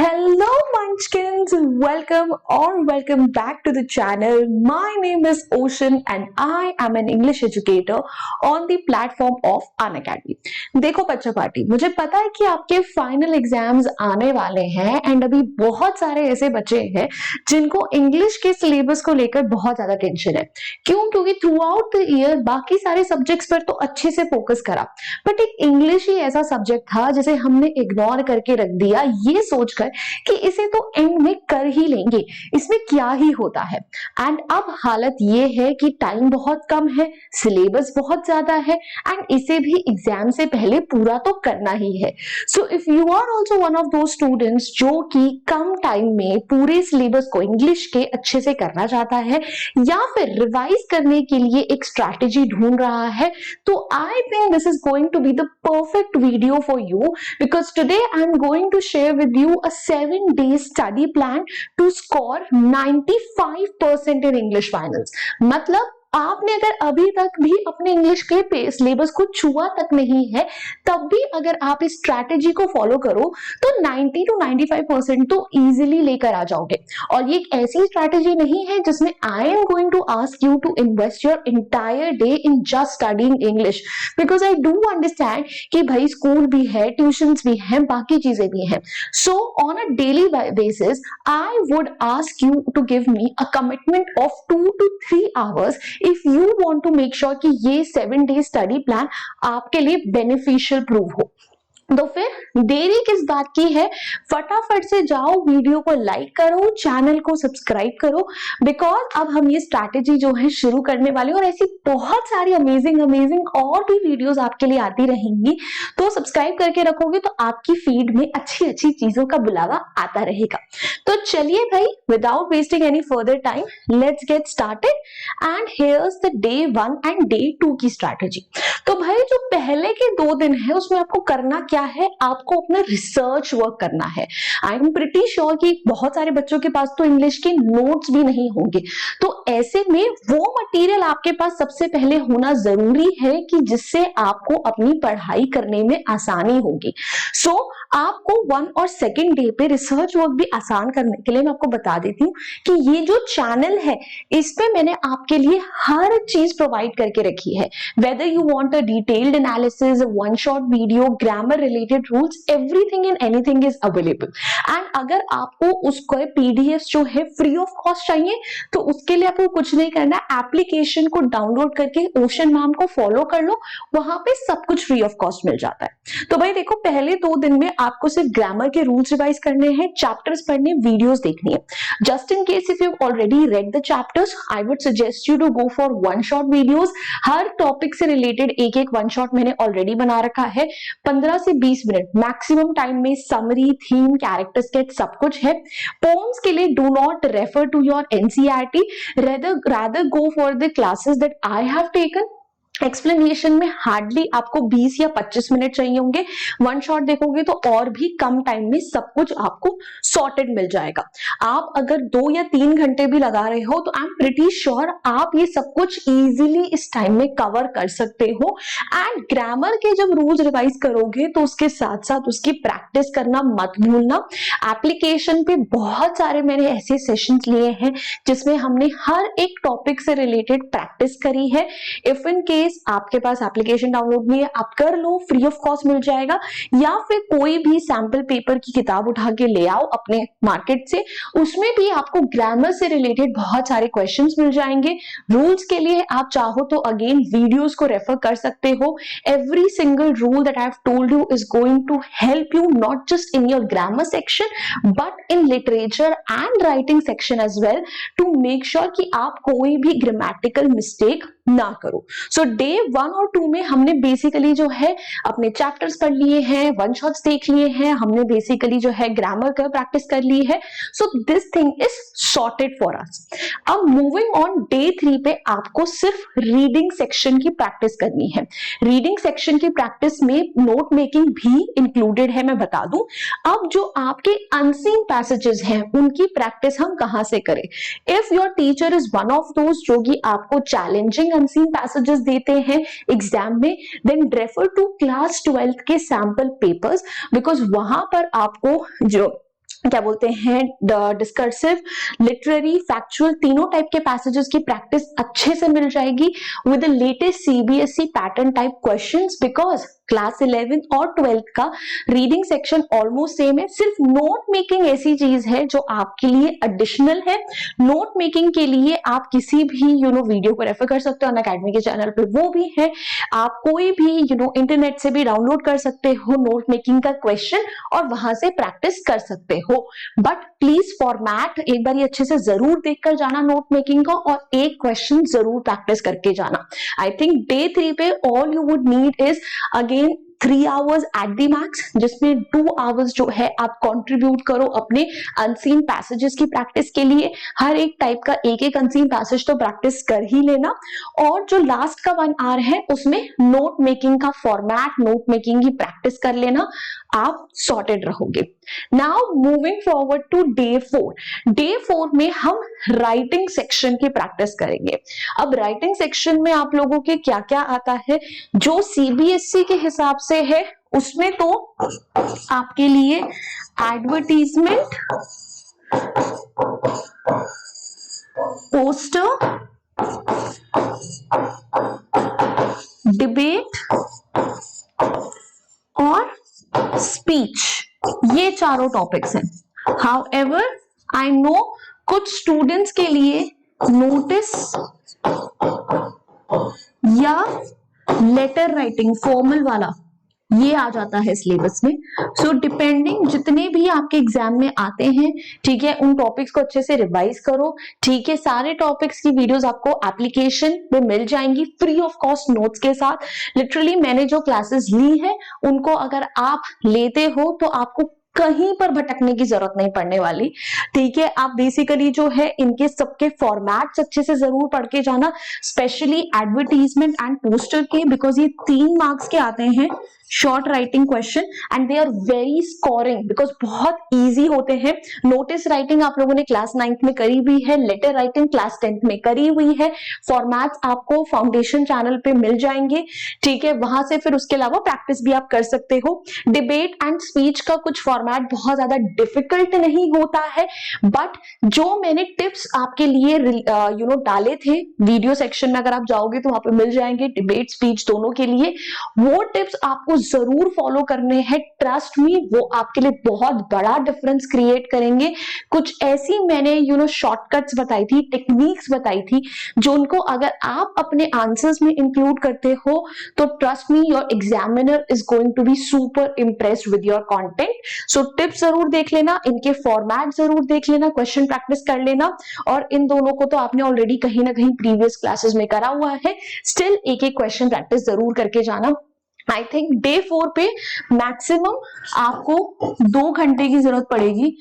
Hello Munchkins, welcome back to the channel. My name is Ocean and I am an English educator on the platform of Unacademy. देखो बच्चा party, मुझे पता है कि आपके final exams आने वाले हैं एंड अभी बहुत सारे ऐसे बच्चे हैं जिनको इंग्लिश के सिलेबस को लेकर बहुत ज्यादा टेंशन है। क्योंकि थ्रू आउट द ईयर बाकी सारे सब्जेक्ट्स पर तो अच्छे से फोकस करा, बट एक इंग्लिश ही ऐसा सब्जेक्ट था जिसे हमने इग्नोर करके रख दिया ये सोचकर कि इसे तो एंड में कर ही लेंगे, इसमें क्या ही होता है। एंड अब हालत ये है कि टाइम बहुत कम है, सिलेबस बहुत ज्यादा है एंड इसे भी एग्जाम से पहले पूरा तो करना ही है। So if you are also one of those students जो कि कम टाइम में पूरे सिलेबस को इंग्लिश के अच्छे से करना चाहता है या फिर रिवाइज करने के लिए एक स्ट्रैटेजी ढूंढ रहा है, तो I think this is going to be the perfect video for you because today I am going to share with you a 7-day study plan to score 95% in English finals। मतलब आपने अगर अभी तक भी अपने इंग्लिश के syllabus को छुआ तक नहीं है, तब भी अगर आप इस स्ट्रैटेजी को फॉलो करो तो 90 to 95% तो इजीली लेकर आ जाओगे। और ये एक ऐसी स्ट्रैटेजी नहीं है जिसमें I am going to ask you to invest your entire day in just studying English, because I do understand कि भाई स्कूल भी है, ट्यूशंस भी हैं, बाकी चीजें भी हैं। So on a daily basis I would ask you to give me a commitment of 2 to 3 hours if you want to make sure कि ये 7-day स्टडी प्लान आपके लिए बेनिफिशियल प्रूव हो। तो फिर देरी किस बात की है, फटाफट से जाओ, वीडियो को लाइक करो, चैनल को सब्सक्राइब करो, बिकॉज अब हम ये स्ट्रैटेजी जो है शुरू करने वाले हैं और ऐसी बहुत सारी अमेजिंग और भी वीडियोस आपके लिए आती रहेंगी। तो सब्सक्राइब करके रखोगे तो आपकी फीड में अच्छी चीजों का बुलावा आता रहेगा। तो चलिए भाई, without wasting any further time, let's get started and here's the day 1 and day 2 की स्ट्रैटेजी। तो भाई जो पहले के 2 दिन है उसमें आपको करना क्या है, आपको अपना रिसर्च वर्क करना है। आई एम प्रिटी श्योर कि बहुत सारे बच्चों के पास तो इंग्लिश के नोट्स भी नहीं होंगे, तो ऐसे में वो मटेरियल आपके पास सबसे पहले होना जरूरी है कि जिससे आपको अपनी पढ़ाई करने में आसानी होगी। सो आपको 1 और 2nd डे पे रिसर्च वर्क भी आसान करने के लिए मैं आपको बता देती हूँ कि ये जो चैनल है इस पे मैंने आपके लिए हर चीज प्रोवाइड करके रखी है। Whether you want a detailed analysis, one shot video, grammar related rules, everything and anything is available. And अगर आपको उसको पीडीएफ जो है फ्री ऑफ कॉस्ट चाहिए तो उसके लिए आपको कुछ नहीं करना है, एप्लीकेशन को डाउनलोड करके ओशन मैम को फॉलो कर लो, वहां पे सब कुछ फ्री ऑफ कॉस्ट मिल जाता है। तो भाई देखो, पहले 2 दिन में आपको सिर्फ ग्रामर के रूल्स रिवाइज करने हैं, चैप्टर्स पढ़ने, वीडियोस देखनी है। Just in case if you already read the chapters, I would suggest you to go for one shot videos. हर टॉपिक से रिलेटेड एक वन शॉट मैंने ऑलरेडी बना रखा है, 15 से 20 मिनट मैक्सिमम टाइम में, समरी, थीम, कैरेक्टर स्केच सब कुछ है। पोएम्स के लिए do not refer to your NCERT, rather go for the classes that I have taken। Explanation में हार्डली आपको 20 या 25 मिनट चाहिए होंगे, वन शॉट देखोगे तो और भी कम टाइम में सब कुछ आपको सॉर्टेड मिल जाएगा। आप अगर 2 या 3 घंटे भी लगा रहे हो तो आई एम प्रिटी श्योर आप ये सब कुछ इजीली इस टाइम में कवर कर सकते हो। एंड ग्रामर के जब रूल्स रिवाइज करोगे तो उसके साथ साथ उसकी प्रैक्टिस करना मत भूलना। एप्लीकेशन पे बहुत सारे मैंने ऐसे सेशंस लिए हैं जिसमें हमने हर एक टॉपिक से रिलेटेड प्रैक्टिस करी है। इफ इन केस आपके पास एप्लीकेशन डाउनलोड नहीं है, आप कर लो, फ्री ऑफ कॉस्ट मिल जाएगा, या फिर कोई भी सैंपल पेपर की किताब उठा के ले आओ अपने मार्केट से, उसमें भी आपको ग्रामर से रिलेटेड बहुत सारे क्वेश्चंस मिल जाएंगे। रूल्स के लिए आप चाहो तो अगेन वीडियोस को रेफर कर सकते हो। Every single rule that I have told you is going to help you not just in your grammar section but in literature and writing section as well, to make sure कि आप कोई भी grammatical mistake ना करो। सो day 1 और 2 में हमने basically जो है अपने चैप्टर्स पढ़ लिए हैं, वन शॉट्स देख लिए हैं, हमने बेसिकली जो है ग्रामर का प्रैक्टिस कर ली है। So this thing is sorted for us. अब मूविंग ऑन डे 3 पे आपको सिर्फ रीडिंग सेक्शन की प्रैक्टिस करनी है। रीडिंग सेक्शन की प्रैक्टिस में नोट मेकिंग भी इंक्लूडेड है, मैं बता दूं। अब जो आपके अनसीन पैसेजेस हैं उनकी प्रैक्टिस हम कहां से करें? If your teacher is one of those जो कि आपको चैलेंजिंग अनसीन पैसेजेस देते हैं एग्जाम में, then refer to class 12th के सैंपल पेपर्स, बिकॉज वहां पर आपको जो क्या बोलते हैं, डिस्कर्सिव, लिटरेरी, फैक्चुअल, तीनों टाइप के पैसेजेस की प्रैक्टिस अच्छे से मिल जाएगी with the latest CBSE pattern type questions, because class 11 और 12 का रीडिंग सेक्शन ऑलमोस्ट सेम है। सिर्फ नोट मेकिंग ऐसी चीज है जो आपके लिए एडिशनल है। नोट मेकिंग के लिए आप किसी भी वीडियो को रेफर कर सकते हो, अनअकैडमी के चैनल पे वो भी है। आप कोई भी इंटरनेट से भी डाउनलोड कर सकते हो नोट मेकिंग का क्वेश्चन और वहां से प्रैक्टिस कर सकते हो। बट प्लीज फॉर्मेट एक बार अच्छे से जरूर देखकर जाना नोट मेकिंग का, और एक क्वेश्चन जरूर प्रैक्टिस करके जाना। आई थिंक डे 3 पे all you would need is again 3 hours at the max, जिसमें 2 आवर्स जो है आप कंट्रीब्यूट करो अपने अनसीन पैसेजेस की प्रैक्टिस के लिए। हर एक टाइप का एक एक अनसीन पैसेज तो प्रैक्टिस कर ही लेना, और जो लास्ट का 1 आवर है उसमें नोट मेकिंग का फॉर्मेट, नोट मेकिंग की प्रैक्टिस कर लेना, आप सॉर्टेड रहोगे। Now moving forward to day 4। Day 4 में हम राइटिंग सेक्शन की प्रैक्टिस करेंगे। अब राइटिंग सेक्शन में आप लोगों के क्या क्या आता है, जो सीबीएसई के हिसाब से है उसमें तो आपके लिए एडवर्टीजमेंट, पोस्टर, डिबेट और स्पीच, ये चारों टॉपिक्स हैं। हाउएवर आई नो कुछ स्टूडेंट्स के लिए नोटिस या लेटर राइटिंग फॉर्मल वाला ये आ जाता है सिलेबस में। सो डिपेंडिंग जितने भी आपके एग्जाम में आते हैं, ठीक है, उन टॉपिक्स को अच्छे से रिवाइज करो। ठीक है, सारे टॉपिक्स की वीडियोस आपको एप्लीकेशन में मिल जाएंगी फ्री ऑफ कॉस्ट नोट्स के साथ। लिटरली मैंने जो क्लासेस ली है उनको अगर आप लेते हो तो आपको कहीं पर भटकने की जरूरत नहीं पड़ने वाली। ठीक है, आप बेसिकली जो है इनके सबके फॉर्मेट्स अच्छे से जरूर पढ़ के जाना, स्पेशली एडवर्टीजमेंट एंड पोस्टर के, बिकॉज ये 3 मार्क्स के आते हैं short writing question and they are very scoring because बहुत इजी होते हैं। नोटिस राइटिंग आप लोगों ने क्लास 9th में करी हुई है, लेटर राइटिंग क्लास 10th में करी हुई है। फॉर्मेट्स आपको फाउंडेशन चैनल पे मिल जाएंगे। ठीक है, वहां से फिर उसके अलावा प्रैक्टिस भी आप कर सकते हो। डिबेट एंड स्पीच का कुछ फॉर्मेट बहुत ज्यादा डिफिकल्ट नहीं होता है, बट जो मैंने टिप्स आपके लिए डाले थे वीडियो सेक्शन में, अगर आप जाओगे तो वहां पे मिल जाएंगे डिबेट स्पीच दोनों के लिए। वो टिप्स आपको जरूर फॉलो करने हैं, ट्रस्ट मी, वो आपके लिए बहुत बड़ा डिफरेंस क्रिएट करेंगे। कुछ ऐसी मैंने शॉर्टकट्स बताई थी, टेक्निक्स बताई थी, जो उनको अगर आप अपने आंसर्स में इंक्लूड करते हो तो trust me your examiner is going to be super impressed with your content. So tips जरूर देख लेना, इनके फॉर्मेट जरूर देख लेना, क्वेश्चन प्रैक्टिस कर लेना, और इन दोनों को तो आपने ऑलरेडी कहीं ना कहीं प्रीवियस क्लासेस में करा हुआ है, स्टिल एक एक क्वेश्चन प्रैक्टिस जरूर करके जाना। आई थिंक डे 4 पे मैक्सिमम आपको 2 घंटे की जरूरत पड़ेगी,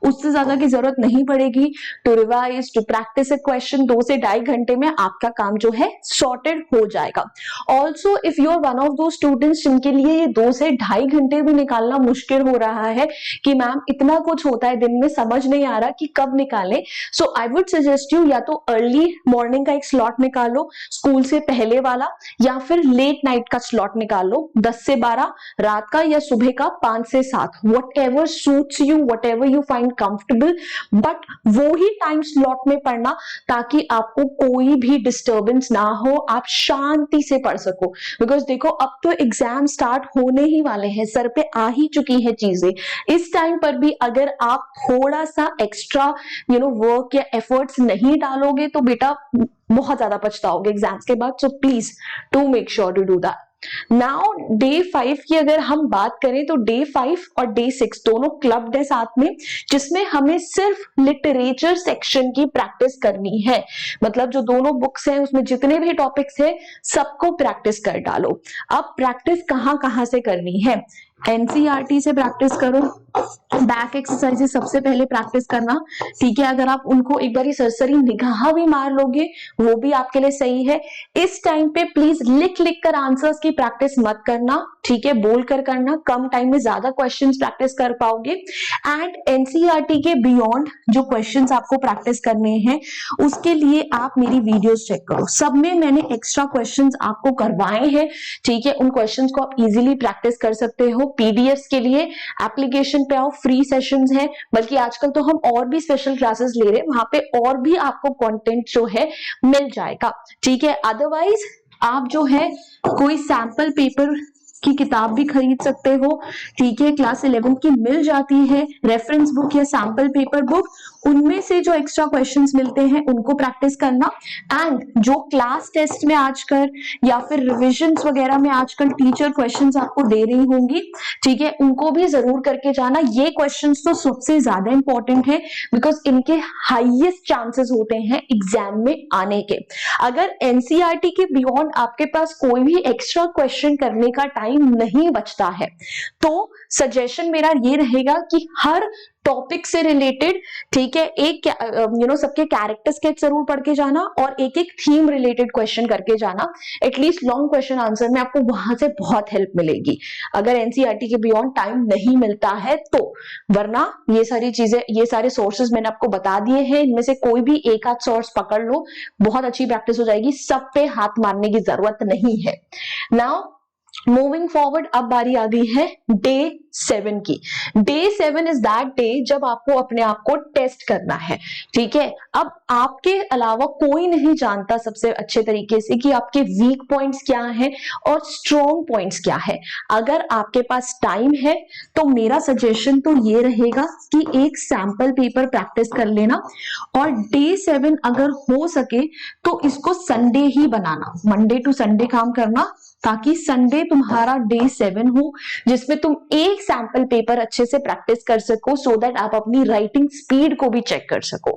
उससे ज्यादा की जरूरत नहीं पड़ेगी to revise, to practice a question. 2 से 2.5 घंटे में आपका काम जो है सॉर्टेड हो जाएगा। Also if you are one of those students जिनके लिए ये 2 से 2.5 घंटे भी निकालना मुश्किल हो रहा है कि मैम इतना कुछ होता है दिन में, समझ नहीं आ रहा कि कब निकालें, सो आई वुड सजेस्ट यू या तो अर्ली मॉर्निंग का एक स्लॉट निकालो स्कूल से पहले वाला, या फिर लेट नाइट का स्लॉट निकालो 10 से 12 रात का, या सुबह का 5 से 7, whatever suits you, whatever you find comfortable, but वो ही टाइम स्लॉट में पढ़ना ताकि आपको कोई भी डिस्टर्बेंस ना हो, आप शांति से पढ़ सको। बिकॉज देखो अब तो एग्जाम स्टार्ट होने ही वाले हैं, सर पे आ ही चुकी है चीजें। इस टाइम पर भी अगर आप थोड़ा सा एक्स्ट्रा वर्क या एफर्ट्स नहीं डालोगे तो बेटा बहुत ज्यादा पछताओगे एग्जाम्स के बाद। So please to make sure to do that. Now day 5 की अगर हम बात करें तो डे 5 और डे 6 दोनों क्लब्ड है साथ में, जिसमें हमें सिर्फ लिटरेचर सेक्शन की प्रैक्टिस करनी है। मतलब जो दोनों बुक्स हैं उसमें जितने भी टॉपिक्स हैं सबको प्रैक्टिस कर डालो। अब प्रैक्टिस कहां कहां से करनी है, एनसीईआरटी से प्रैक्टिस करो, बैक एक्सरसाइजेस सबसे पहले प्रैक्टिस करना। ठीक है, अगर आप उनको एक बार सरसरी निगाह भी मार लोगे वो भी आपके लिए सही है। इस टाइम पे प्लीज लिख लिख कर आंसर्स की प्रैक्टिस मत करना, ठीक है, बोल कर करना, कम टाइम में ज्यादा क्वेश्चंस प्रैक्टिस कर पाओगे। एंड एनसीईआरटी के बियॉन्ड जो क्वेश्चंस आपको प्रैक्टिस करने हैं उसके लिए आप मेरी वीडियोस चेक करो, सब में मैंने एक्स्ट्रा क्वेश्चंस आपको करवाए हैं। ठीक है, उन क्वेश्चंस को आप इजीली प्रैक्टिस कर सकते हो। पीडीएफ्स के लिए एप्लीकेशन पे आओ, फ्री सेशंस हैं, बल्कि आजकल तो हम और भी स्पेशल क्लासेस ले रहे हैं, वहां पे और भी आपको कंटेंट जो है मिल जाएगा, ठीक है। अदरवाइज आप जो है कोई सैंपल पेपर की किताब भी खरीद सकते हो, ठीक है, क्लास 11 की मिल जाती है, रेफरेंस बुक या सैंपल पेपर बुक, उनमें से जो एक्स्ट्रा क्वेश्चंस मिलते हैं उनको प्रैक्टिस करना। एंड जो क्लास टेस्ट में आजकल या फिर रिविजन्स वगैरह में आजकल टीचर क्वेश्चंस आपको दे रही होंगी, ठीक है, उनको भी जरूर करके जाना। ये क्वेश्चंस तो सबसे ज्यादा इंपॉर्टेंट है, बिकॉज इनके हाईएस्ट चांसेस होते हैं एग्जाम में आने के। अगर एनसीईआरटी के बियॉन्ड आपके पास कोई भी एक्स्ट्रा क्वेश्चन करने का टाइम नहीं बचता है, तो सजेशन मेरा ये रहेगा कि हर टॉपिक से रिलेटेड, ठीक है, एक सबके कैरेक्टर स्केच जरूर पढ़ के जाना और एक एक थीम रिलेटेड क्वेश्चन करके जाना। एटलीस्ट लॉन्ग क्वेश्चन आंसर में आपको वहां से बहुत हेल्प मिलेगी, अगर एनसीईआरटी के बियॉन्ड टाइम नहीं मिलता है तो। वरना ये सारी चीजें, ये सारे सोर्सेज मैंने आपको बता दिए हैं, इनमें से कोई भी एक आध सोर्स पकड़ लो, बहुत अच्छी प्रैक्टिस हो जाएगी, सब पे हाथ मारने की जरूरत नहीं है। नाउ मूविंग फॉरवर्ड, अब बारी आ गई है डे 7 की। डे 7 इज दैट डे जब आपको अपने आप को टेस्ट करना है, ठीक है। अब आपके अलावा कोई नहीं जानता सबसे अच्छे तरीके से कि आपके वीक पॉइंट्स क्या हैं और स्ट्रॉन्ग पॉइंट्स क्या है। अगर आपके पास टाइम है तो मेरा सजेशन तो ये रहेगा कि एक सैंपल पेपर प्रैक्टिस कर लेना, और डे 7 अगर हो सके तो इसको संडे ही बनाना, मंडे टू संडे काम करना, ताकि संडे तुम्हारा डे 7 हो जिसमें तुम एक सैंपल पेपर अच्छे से प्रैक्टिस कर सको, सो दैट आप अपनी राइटिंग स्पीड को भी चेक कर सको,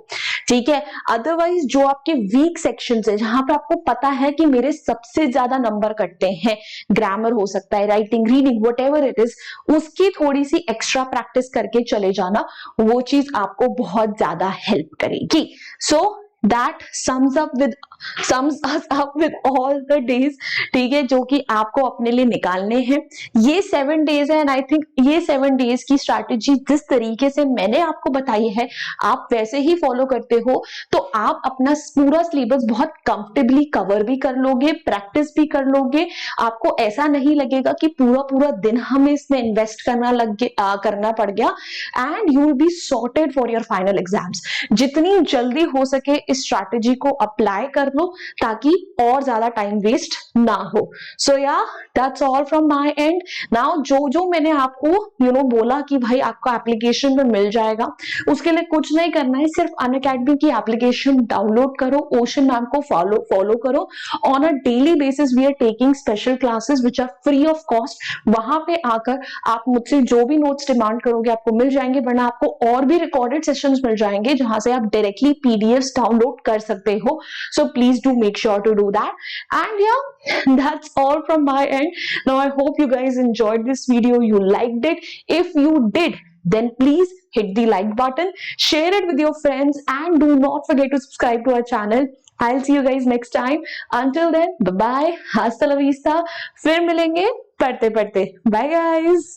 ठीक है। अदरवाइज जो आपके वीक सेक्शन है, जहां पे आपको पता है कि मेरे सबसे ज्यादा नंबर कटते हैं, ग्रामर हो सकता है, writing, reading, whatever it is, उसकी थोड़ी सी एक्स्ट्रा प्रैक्टिस करके चले जाना, वो चीज आपको बहुत ज्यादा हेल्प करेगी। सो that sums us up with all the days, ठीक है, जो कि आपको अपने लिए निकालने हैं। ये 7 डेज है, एंड आई थिंक ये 7 डेज की स्ट्रैटेजी जिस तरीके से मैंने आपको बताई है, आप वैसे ही फॉलो करते हो तो आप अपना पूरा सिलेबस बहुत कंफर्टेबली कवर भी कर लोगे, प्रैक्टिस भी कर लोगे। आपको ऐसा नहीं लगेगा कि पूरा पूरा दिन हमें इसमें इन्वेस्ट करना पड़ गया, and you will be sorted for your final exams. जितनी जल्दी हो सके इस स्ट्रैटेजी को अप्लाई कर लो, ताकि और ज्यादा टाइम वेस्ट ना हो। सो या that's all from my and. Now जो मैंने आपको बोला कि भाई आपको एप्लीकेशन में मिल जाएगा, उसके लिए कुछ नहीं करना है, सिर्फ अनअकैडमी की एप्लीकेशन डाउनलोड करो, ओशन मैम को फॉलो करो। On a daily basis we are taking special classes which are free of cost. वहां पे आकर आप मुझसे जो भी नोट्स डिमांड करोगे आपको मिल जाएंगे, वरना आपको और भी रिकॉर्डेड सेशंस मिल जाएंगे जहां से आप डायरेक्टली पीडीएफ्स डाउनलोड कर सकते हो। So please do make sure to do that, and yeah, that's all from my end. Now I hope you guys enjoyed this video, you liked it. If you did, then please hit the like button, share it with your friends, and do not forget to subscribe to our channel. I'll see you guys next time. Until then, bye bye, hasta la vista. फिर मिलेंगे पढ़ते पढ़ते। Bye guys.